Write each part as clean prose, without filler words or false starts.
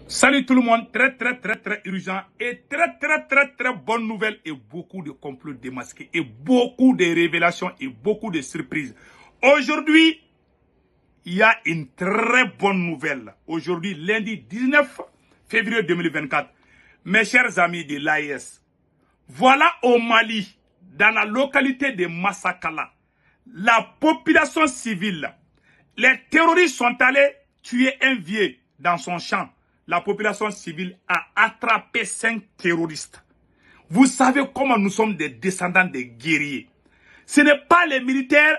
Salut tout le monde, très urgent et très bonne nouvelle et beaucoup de complots démasqués et beaucoup de révélations et beaucoup de surprises. Aujourd'hui, il y a une très bonne nouvelle. Aujourd'hui, lundi 19 février 2024, mes chers amis de l'AES, voilà au Mali, dans la localité de Massakala, la population civile, les terroristes sont allés tuer un vieux dans son champ. La population civile a attrapé 5 terroristes. Vous savez comment nous sommes des descendants des guerriers. Ce n'est pas les militaires,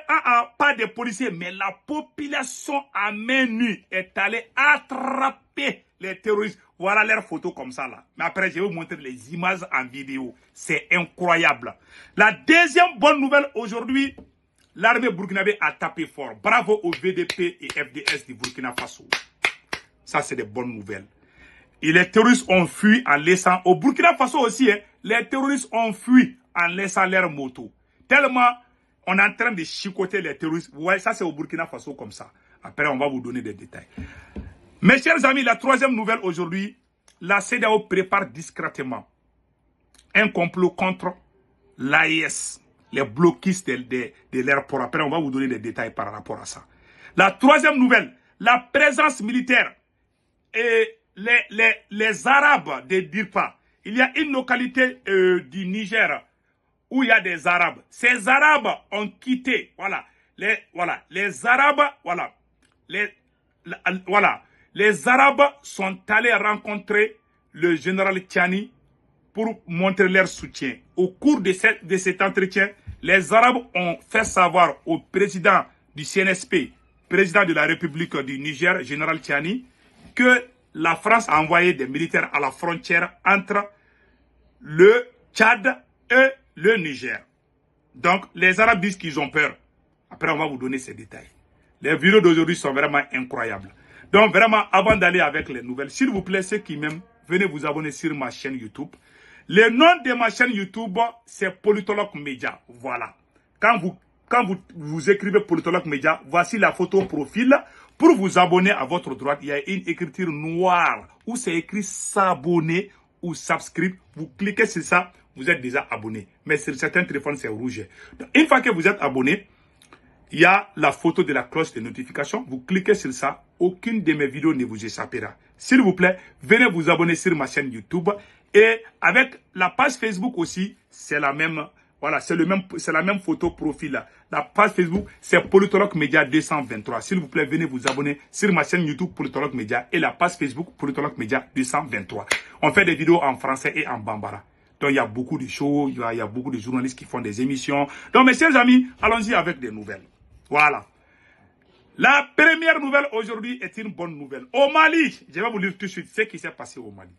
pas des policiers, mais la population à main nue est allée attraper les terroristes. Voilà leurs photos comme ça là. Mais après, je vais vous montrer les images en vidéo. C'est incroyable. La deuxième bonne nouvelle aujourd'hui, l'armée burkinabé a tapé fort. Bravo au VDP et FDS du Burkina Faso. Ça, c'est des bonnes nouvelles. Et les terroristes ont fui en laissant... Au Burkina Faso aussi, les terroristes ont fui en laissant leurs motos. Tellement on est en train de chicoter les terroristes. Ouais, ça, c'est au Burkina Faso comme ça. Après, on va vous donner des détails. Mes chers amis, la troisième nouvelle aujourd'hui, la CEDEAO prépare discrètement un complot contre l'AES, les bloquistes de l'aéroport. Après, on va vous donner des détails par rapport à ça. La troisième nouvelle, la présence militaire et les Arabes de Dirpa. Il y a une localité du Niger où il y a des Arabes. Ces Arabes ont quitté, les Arabes, les Arabes sont allés rencontrer le général Tchani pour montrer leur soutien. Au cours de cet entretien, les Arabes ont fait savoir au président du CNSP, président de la République du Niger, général Tchani, que la France a envoyé des militaires à la frontière entre le Tchad et le Niger. Donc, les Arabes disent qu'ils ont peur. Après, on va vous donner ces détails. Les vidéos d'aujourd'hui sont vraiment incroyables. Donc, vraiment, avant d'aller avec les nouvelles, s'il vous plaît, ceux qui m'aiment, venez vous abonner sur ma chaîne YouTube. Le nom de ma chaîne YouTube, c'est Politologue Média. Voilà. Quand vous écrivez Politologue Média, voici la photo profil. Pour vous abonner, à votre droite, il y a une écriture noire où c'est écrit s'abonner ou subscribe. Vous cliquez sur ça, vous êtes déjà abonné. Mais sur certains téléphones, c'est rouge. Donc, une fois que vous êtes abonné, il y a la photo de la cloche de notification. Vous cliquez sur ça. Aucune de mes vidéos ne vous échappera. S'il vous plaît, venez vous abonner sur ma chaîne YouTube. Et avec la page Facebook aussi, c'est la même. Voilà, c'est la même photo profil. La page Facebook, c'est Politologue Média 223. S'il vous plaît, venez vous abonner sur ma chaîne YouTube Politologue Média et la page Facebook Politologue Média 223. On fait des vidéos en français et en bambara. Donc, il y a beaucoup de shows, il y a beaucoup de journalistes qui font des émissions. Donc, mes chers amis, allons-y avec des nouvelles. Voilà. La première nouvelle aujourd'hui est une bonne nouvelle. Au Mali, je vais vous lire tout de suite ce qui s'est passé au Mali.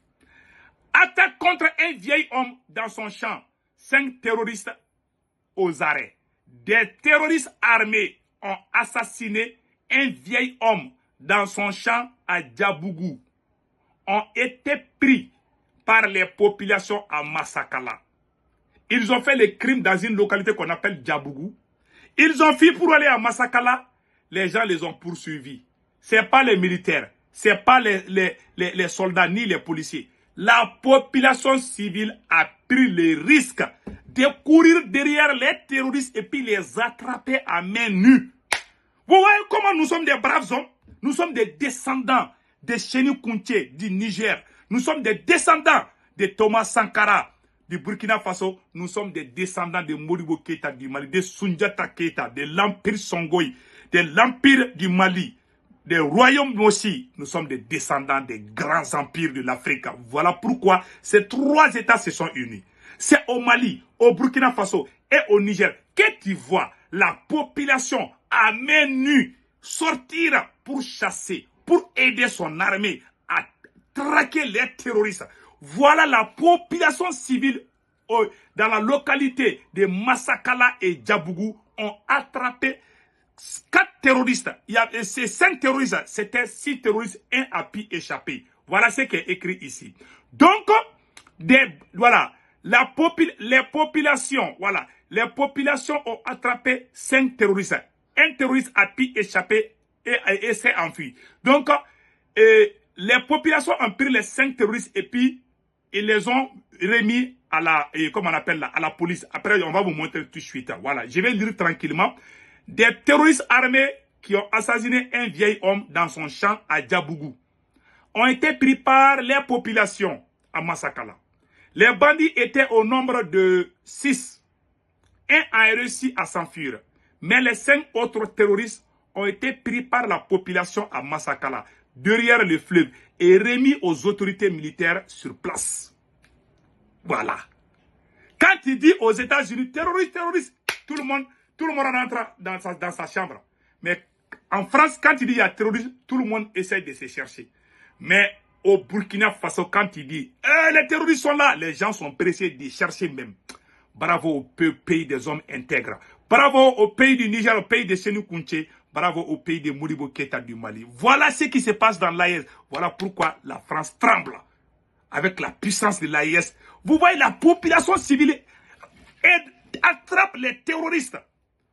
Attaque contre un vieil homme dans son champ. 5 terroristes aux arrêts. Des terroristes armés ont assassiné un vieil homme dans son champ à Djabougou. Ont été pris par les populations à Massakala. Ils ont fait les crimes dans une localité qu'on appelle Djabougou. Ils ont fui pour aller à Massakala. Les gens les ont poursuivis. Ce n'est pas les militaires. Ce n'est pas les soldats ni les policiers. La population civile a pris le risque de courir derrière les terroristes et puis les attraper à main nue. Vous voyez comment nous sommes des braves hommes? Nous sommes des descendants de Chéni Kounché du Niger. Nous sommes des descendants de Thomas Sankara du Burkina Faso. Nous sommes des descendants de Modibo Keïta du Mali, de Soundiata Keïta, de l'Empire Songhai, de l'Empire du Mali, des royaumes aussi. Nous sommes des descendants des grands empires de l'Afrique. Voilà pourquoi ces 3 États se sont unis. C'est au Mali, au Burkina Faso et au Niger que tu vois la population à main nue sortir pour chasser, pour aider son armée à traquer les terroristes. Voilà la population civile dans la localité de Massakala et Djabougou ont attrapé 4 terroristes. Il y a ces 5 terroristes, c'était 6 terroristes, un a pu échapper. Voilà ce qui est écrit ici. Donc, voilà, les populations ont attrapé 5 terroristes. Un terroriste a pu échapper et s'est enfui. Donc, les populations ont pris les 5 terroristes et puis ils les ont remis à la, comment on appelle là, à la police. Après, on va vous montrer tout de suite. Voilà, je vais lire tranquillement. Des terroristes armés qui ont assassiné un vieil homme dans son champ à Djabougou ont été pris par les populations à Massakala. Les bandits étaient au nombre de 6. Un a réussi à s'enfuir, mais les 5 autres terroristes ont été pris par la population à Massakala, derrière le fleuve, et remis aux autorités militaires sur place. Voilà. Quand il dit aux États-Unis, terroriste, tout le monde rentre dans sa chambre. Mais en France, quand il dit il y a terroriste, tout le monde essaie de se chercher. Mais au Burkina Faso, quand il dit les terroristes sont là, les gens sont pressés de chercher même. Bravo au pays des hommes intègres. Bravo au pays du Niger, au pays de Sénou Kounché. Bravo au pays de Modibo Keïta du Mali. Voilà ce qui se passe dans l'AES. Voilà pourquoi la France tremble avec la puissance de l'AES. Vous voyez, la population civile attrape les terroristes.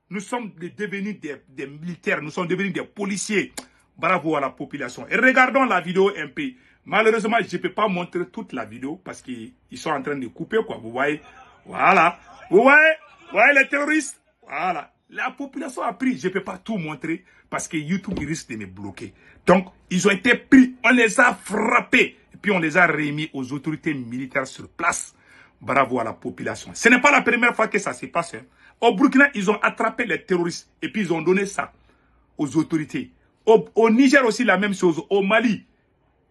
Nous sommes devenus des militaires, nous sommes devenus des policiers. Bravo à la population. Et regardons la vidéo un peu. Malheureusement, je ne peux pas montrer toute la vidéo parce qu'ils sont en train de couper, quoi. Vous voyez, voilà. Vous voyez les terroristes. Voilà. La population a pris. Je ne peux pas tout montrer parce que YouTube risque de me bloquer. Donc, ils ont été pris. On les a frappés. Et puis, on les a remis aux autorités militaires sur place. Bravo à la population. Ce n'est pas la première fois que ça se passe. Hein. Au Burkina, ils ont attrapé les terroristes. Et puis, ils ont donné ça aux autorités. Au Niger aussi, la même chose. Au Mali,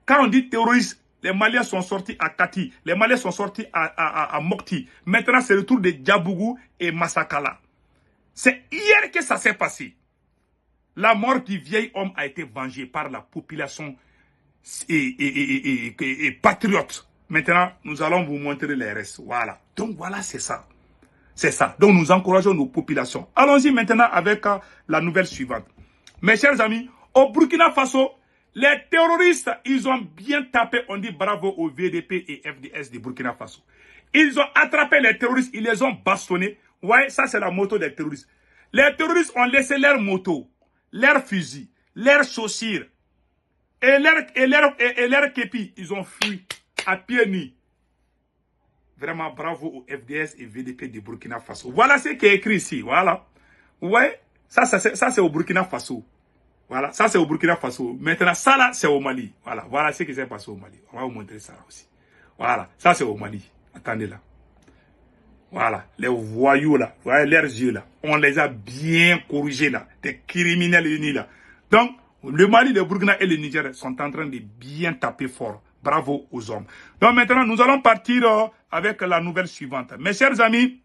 quand on dit terroriste, les Maliens sont sortis à Kati. Les Maliens sont sortis à Mokti. Maintenant, c'est le tour de Djabougou et Massakala. C'est hier que ça s'est passé. La mort du vieil homme a été vengée par la population et patriote. Maintenant, nous allons vous montrer les restes. Voilà. Donc, voilà, c'est ça. C'est ça. Donc, nous encourageons nos populations. Allons-y maintenant avec la nouvelle suivante. Mes chers amis, au Burkina Faso, les terroristes, ils ont bien tapé. On dit bravo au VDP et FDS de Burkina Faso. Ils ont attrapé les terroristes, ils les ont bastonnés. Ouais, ça c'est la moto des terroristes. Les terroristes ont laissé leur moto, leurs fusils, leurs chaussures et leur képi. Ils ont fui à pieds nus. Vraiment bravo au FDS et VDP de Burkina Faso. Voilà ce qui est écrit ici. Voilà. Ouais, ça c'est au Burkina Faso. Voilà, ça c'est au Burkina Faso. Maintenant, ça là, c'est au Mali. Voilà, voilà ce qui s'est passé au Mali. On va vous montrer ça là aussi. Voilà, ça c'est au Mali. Attendez là. Voilà, les voyous là, vous voyez leurs yeux là, on les a bien corrigés là, des criminels unis là. Donc, le Mali, le Burkina et le Niger sont en train de bien taper fort. Bravo aux hommes. Donc maintenant, nous allons partir avec la nouvelle suivante. Mes chers amis,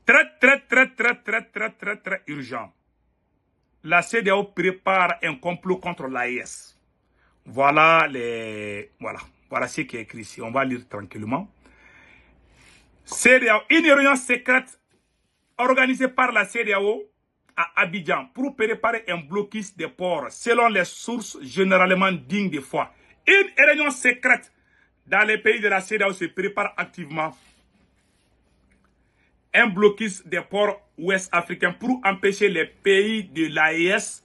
très urgent. La CEDEAO prépare un complot contre l'AES. Voilà ce qui est écrit ici. On va lire tranquillement. CEDEAO, une réunion secrète organisée par la CEDEAO à Abidjan pour préparer un blocus des ports selon les sources généralement dignes de foi. Une réunion secrète dans les pays de la CEDEAO se prépare activement. Un blocus des ports ouest africains pour empêcher les pays de l'AES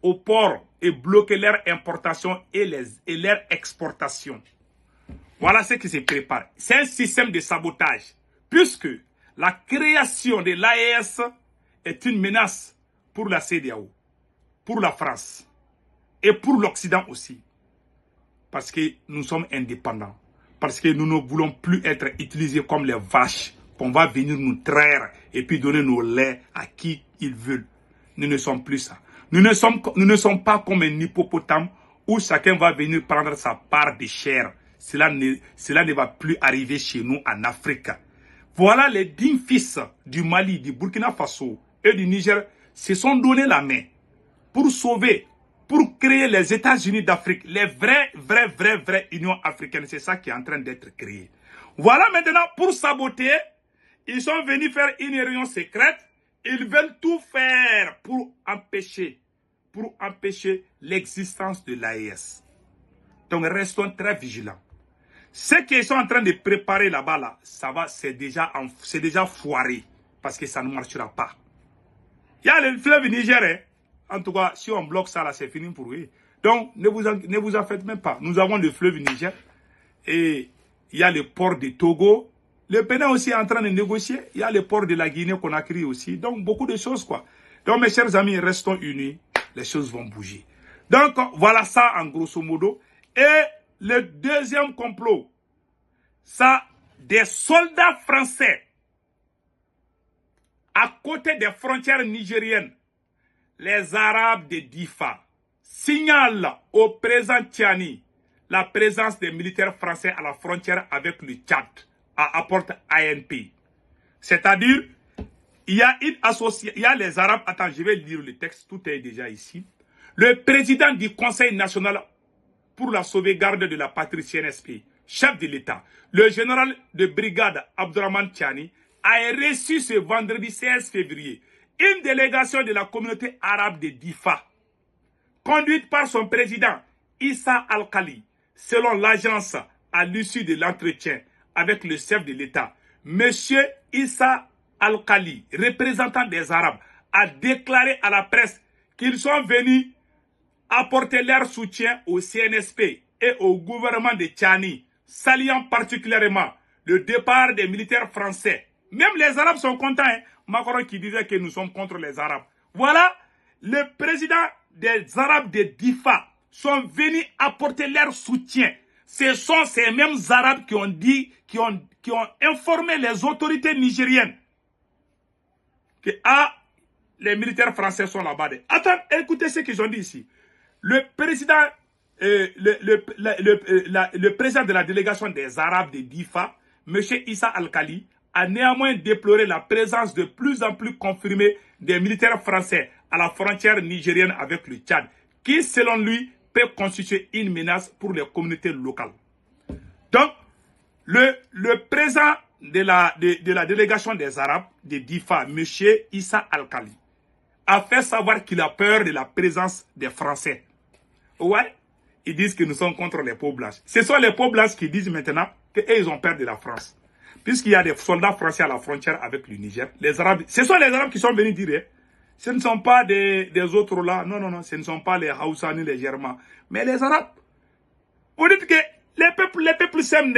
aux ports et bloquer leur importation et leur exportation. Voilà ce qui se prépare. C'est un système de sabotage, puisque la création de l'AES est une menace pour la CEDEAO, pour la France et pour l'Occident aussi. Parce que nous sommes indépendants, parce que nous ne voulons plus être utilisés comme les vaches, qu'on va venir nous traire et puis donner nos laits à qui ils veulent. Nous ne sommes plus ça. Nous ne sommes pas comme un hippopotame où chacun va venir prendre sa part de chair. Cela ne va plus arriver chez nous en Afrique. Voilà les dignes fils du Mali, du Burkina Faso et du Niger se sont donné la main pour sauver, pour créer les États-Unis d'Afrique, les vraies unions africaines. C'est ça qui est en train d'être créé. Voilà maintenant pour saboter. Ils sont venus faire une réunion secrète. Ils veulent tout faire pour empêcher l'existence de l'AES. Donc restons très vigilants. Ce qu'ils sont en train de préparer là-bas, là, c'est déjà foiré. Parce que ça ne marchera pas. Il y a le fleuve Niger. En tout cas, si on bloque ça, là, c'est fini pour eux. Donc, ne vous en faites même pas. Nous avons le fleuve Niger et il y a le port de Togo. Le Bénin aussi est en train de négocier. Il y a le port de la Guinée-Conakry aussi. Donc, beaucoup de choses, quoi. Donc, mes chers amis, restons unis. Les choses vont bouger. Donc, voilà ça en grosso modo. Et le deuxième complot, ça, des soldats français à côté des frontières nigériennes, les Arabes de Difa signalent au président Tiani la présence des militaires français à la frontière avec le Tchad, à apporte ANP. C'est-à-dire, il y a une association, il y a les Arabes, attends, je vais lire le texte, tout est déjà ici. Le président du Conseil national pour la sauvegarde de la patrie CNSP, chef de l'État, le général de brigade Abdourahmane Tiani, a reçu ce vendredi 16 février une délégation de la communauté arabe de Difa, conduite par son président Issa Al-Khali, selon l'agence à l'issue de l'entretien avec le chef de l'État. Monsieur Issa Al-Khali, représentant des Arabes, a déclaré à la presse qu'ils sont venus apporter leur soutien au CNSP et au gouvernement de Tiani, saluant particulièrement le départ des militaires français. Même les Arabes sont contents, hein? Macron qui disait que nous sommes contre les Arabes. Voilà, le président des Arabes de Difa sont venus apporter leur soutien. Ce sont ces mêmes Arabes qui ont dit, qui ont informé les autorités nigériennes que les militaires français sont là-bas. Attends, écoutez ce qu'ils ont dit ici. Le président, le président de la délégation des Arabes de Difa, M. Issa Al-Khali, a néanmoins déploré la présence de plus en plus confirmée des militaires français à la frontière nigérienne avec le Tchad, qui, selon lui, peut constituer une menace pour les communautés locales. Donc, le président de la délégation des Arabes de Difa, M. Issa Al-Khali, a fait savoir qu'il a peur de la présence des Français. Ouais, ils disent que nous sommes contre les peaux blanches. Ce sont les peaux blanches qui disent maintenant qu'ils ont peur de la France. Puisqu'il y a des soldats français à la frontière avec le Niger, les Arabes, ce sont les Arabes qui sont venus dire, ce ne sont pas des autres là, non, ce ne sont pas les Haoussa ni les Germains, mais les Arabes. Vous dites que les peuples s'aiment,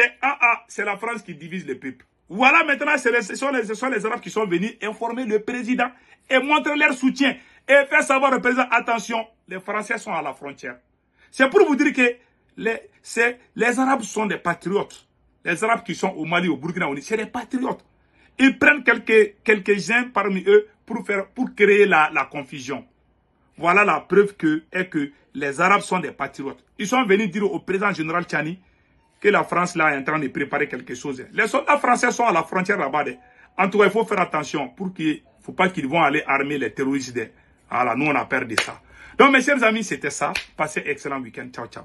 c'est la France qui divise les peuples. Voilà maintenant, ce sont les Arabes qui sont venus informer le président et montrer leur soutien et faire savoir au président, attention, les Français sont à la frontière. C'est pour vous dire que les Arabes sont des patriotes. Les Arabes qui sont au Mali, au Burkina, c'est des patriotes. Ils prennent quelques-uns parmi eux pour créer la confusion. Voilà la preuve que les Arabes sont des patriotes. Ils sont venus dire au président général Tiani que la France là est en train de préparer quelque chose. Les soldats français sont à la frontière là-bas. En tout cas, il faut faire attention pour qu'il ne faut pas qu'ils vont aller armer les terroristes. Voilà, nous on a peur de ça. Donc mes chers amis, c'était ça. Passez un excellent week-end. Ciao, ciao.